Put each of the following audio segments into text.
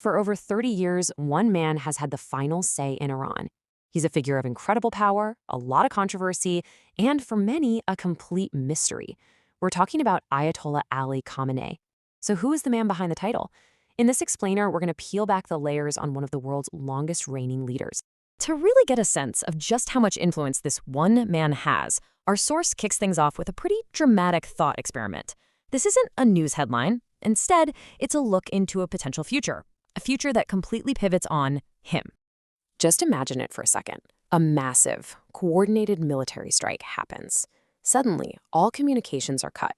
For over 30 years, one man has had the final say in Iran. He's a figure of incredible power, a lot of controversy, and for many, a complete mystery. We're talking about Ayatollah Ali Khamenei. So who is the man behind the title? In this explainer, we're going to peel back the layers on one of the world's longest reigning leaders. To really get a sense of just how much influence this one man has, our source kicks things off with a pretty dramatic thought experiment. This isn't a news headline. Instead, it's a look into a potential future. A future that completely pivots on him. Just imagine it for a second. A massive, coordinated military strike happens. Suddenly, all communications are cut.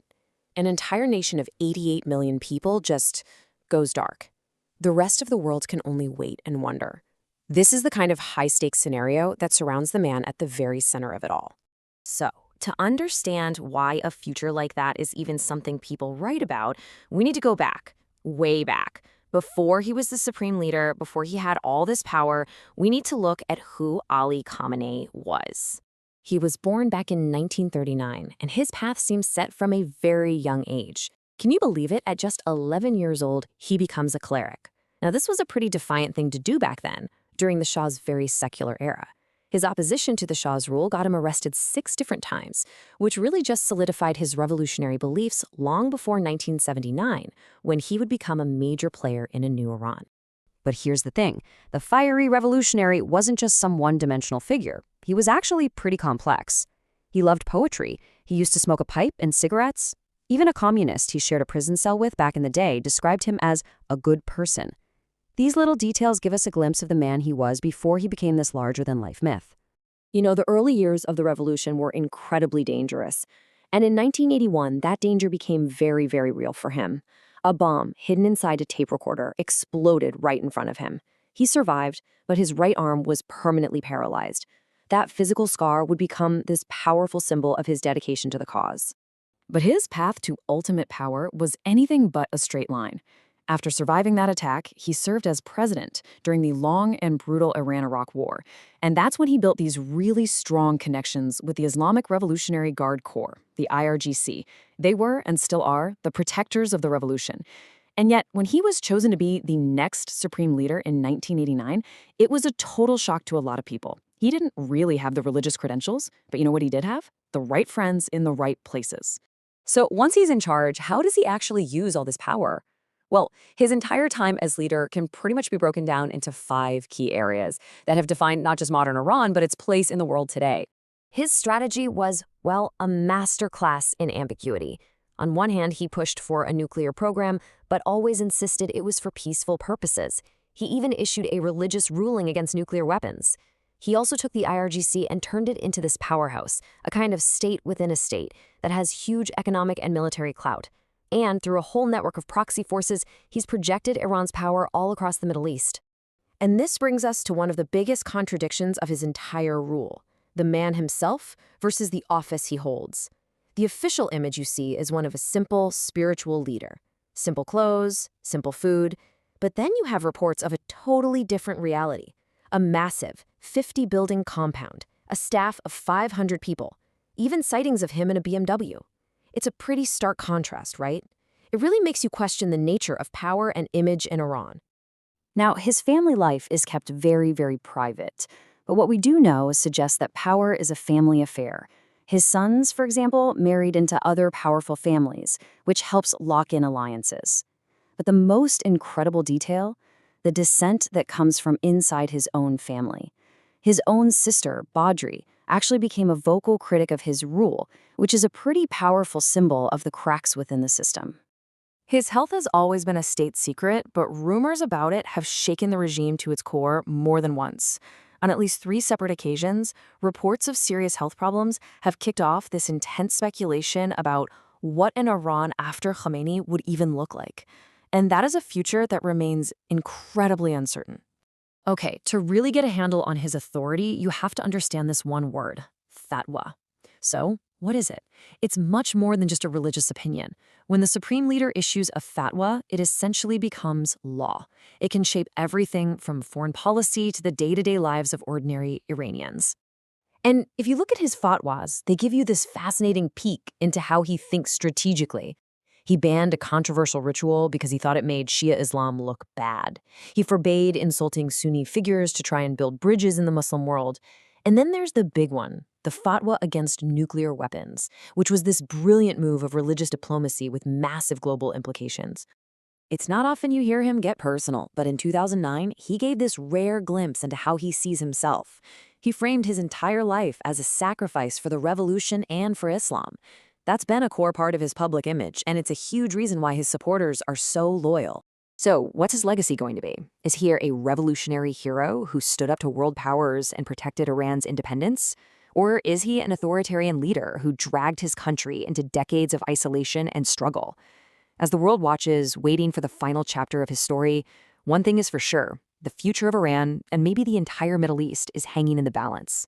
An entire nation of 88 million people just goes dark. The rest of the world can only wait and wonder. This is the kind of high-stakes scenario that surrounds the man at the very center of it all. So, to understand why a future like that is even something people write about, we need to go back, way back. Before he was the supreme leader, before he had all this power, we need to look at who Ali Khamenei was. He was born back in 1939, and his path seems set from a very young age. Can you believe it? At just 11 years old, he becomes a cleric. Now, this was a pretty defiant thing to do back then, during the Shah's very secular era. His opposition to the Shah's rule got him arrested 6 different times, which really just solidified his revolutionary beliefs long before 1979, when he would become a major player in a new Iran. But here's the thing. The fiery revolutionary wasn't just some one-dimensional figure. He was actually pretty complex. He loved poetry. He used to smoke a pipe and cigarettes. Even a communist he shared a prison cell with back in the day described him as a good person. These little details give us a glimpse of the man he was before he became this larger-than-life myth. You know, the early years of the revolution were incredibly dangerous. And in 1981, that danger became very, very real for him. A bomb hidden inside a tape recorder exploded right in front of him. He survived, but his right arm was permanently paralyzed. That physical scar would become this powerful symbol of his dedication to the cause. But his path to ultimate power was anything but a straight line. After surviving that attack, he served as president during the long and brutal Iran-Iraq War. And that's when he built these really strong connections with the Islamic Revolutionary Guard Corps, the IRGC. They were, and still are, the protectors of the revolution. And yet, when he was chosen to be the next supreme leader in 1989, it was a total shock to a lot of people. He didn't really have the religious credentials, but you know what he did have? The right friends in the right places. So once he's in charge, how does he actually use all this power? Well, his entire time as leader can pretty much be broken down into 5 key areas that have defined not just modern Iran, but its place in the world today. His strategy was, well, a masterclass in ambiguity. On one hand, he pushed for a nuclear program, but always insisted it was for peaceful purposes. He even issued a religious ruling against nuclear weapons. He also took the IRGC and turned it into this powerhouse, a kind of state within a state that has huge economic and military clout. And through a whole network of proxy forces, he's projected Iran's power all across the Middle East. And this brings us to one of the biggest contradictions of his entire rule: the man himself versus the office he holds. The official image you see is one of a simple, spiritual leader. Simple clothes, simple food. But then you have reports of a totally different reality. A massive, 50-building compound, a staff of 500 people, even sightings of him in a BMW. It's a pretty stark contrast, right? It really makes you question the nature of power and image in Iran. Now, his family life is kept very, very private. But what we do know suggests that power is a family affair. His sons, for example, married into other powerful families, which helps lock in alliances. But the most incredible detail, the dissent that comes from inside his own family. His own sister, Badri, actually became a vocal critic of his rule, which is a pretty powerful symbol of the cracks within the system. His health has always been a state secret, but rumors about it have shaken the regime to its core more than once. On at least 3 separate occasions, reports of serious health problems have kicked off this intense speculation about what an Iran after Khamenei would even look like. And that is a future that remains incredibly uncertain. Okay, to really get a handle on his authority, you have to understand this one word: fatwa. So, what is it? It's much more than just a religious opinion. When the supreme leader issues a fatwa, it essentially becomes law. It can shape everything from foreign policy to the day-to-day lives of ordinary Iranians. And if you look at his fatwas, they give you this fascinating peek into how he thinks strategically. He banned a controversial ritual because he thought it made Shia Islam look bad. He forbade insulting Sunni figures to try and build bridges in the Muslim world. And then there's the big one, the fatwa against nuclear weapons, which was this brilliant move of religious diplomacy with massive global implications. It's not often you hear him get personal, but in 2009, he gave this rare glimpse into how he sees himself. He framed his entire life as a sacrifice for the revolution and for Islam. That's been a core part of his public image, and it's a huge reason why his supporters are so loyal. So, what's his legacy going to be? Is he a revolutionary hero who stood up to world powers and protected Iran's independence? Or is he an authoritarian leader who dragged his country into decades of isolation and struggle? As the world watches, waiting for the final chapter of his story, one thing is for sure: the future of Iran, and maybe the entire Middle East, is hanging in the balance.